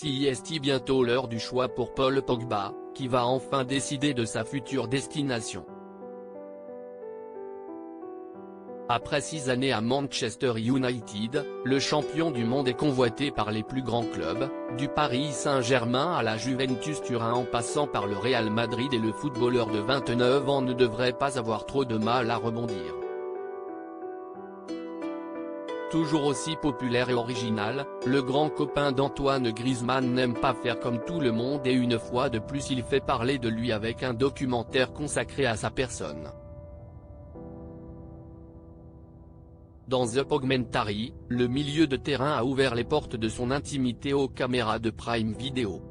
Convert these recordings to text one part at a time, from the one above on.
CEST bientôt l'heure du choix pour Paul Pogba, qui va enfin décider de sa future destination. Après 6 années à Manchester United, le champion du monde est convoité par les plus grands clubs, du Paris Saint-Germain à la Juventus Turin en passant par le Real Madrid, et le footballeur de 29 ans ne devrait pas avoir trop de mal à rebondir. Toujours aussi populaire et original, le grand copain d'Antoine Griezmann n'aime pas faire comme tout le monde, et une fois de plus il fait parler de lui avec un documentaire consacré à sa personne. Dans The Pogmentary, le milieu de terrain a ouvert les portes de son intimité aux caméras de Prime Video.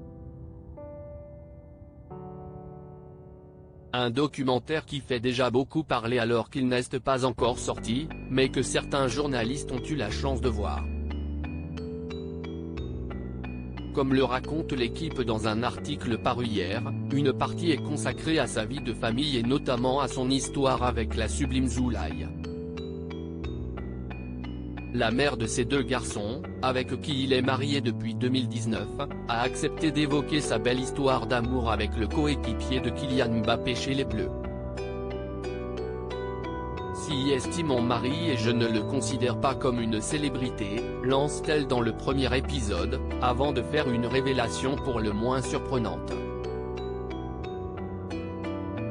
Un documentaire qui fait déjà beaucoup parler alors qu'il n'est pas encore sorti, mais que certains journalistes ont eu la chance de voir. Comme le raconte l'équipe dans un article paru hier, une partie est consacrée à sa vie de famille et notamment à son histoire avec la sublime Zulay. La mère de ses 2 garçons, avec qui il est marié depuis 2019, a accepté d'évoquer sa belle histoire d'amour avec le coéquipier de Kylian Mbappé chez les Bleus. CEST mon mari et je ne le considère pas comme une célébrité, lance-t-elle dans le premier épisode, avant de faire une révélation pour le moins surprenante.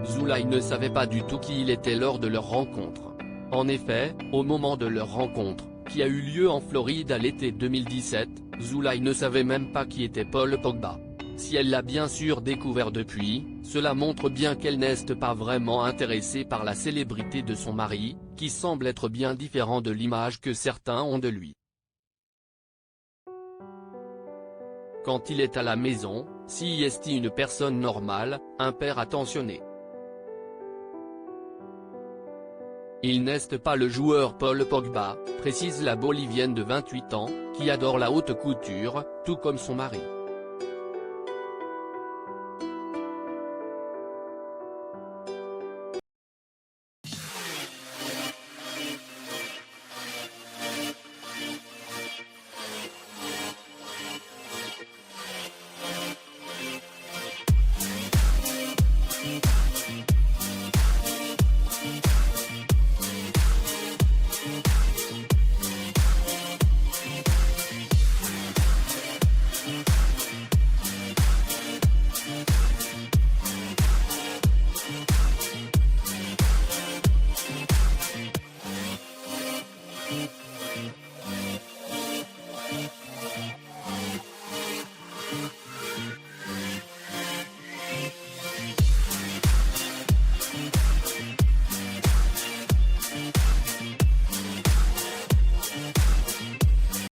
Zulay ne savait pas du tout qui il était lors de leur rencontre. En effet, au moment de leur rencontre, qui a eu lieu en Floride à l'été 2017, Zulay ne savait même pas qui était Paul Pogba. Si elle l'a bien sûr découvert depuis, cela montre bien qu'elle n'est pas vraiment intéressée par la célébrité de son mari, qui semble être bien différent de l'image que certains ont de lui. Quand il est à la maison, CEST une personne normale, un père attentionné. Il n'est pas le joueur Paul Pogba, précise la Bolivienne de 28 ans, qui adore la haute couture, tout comme son mari.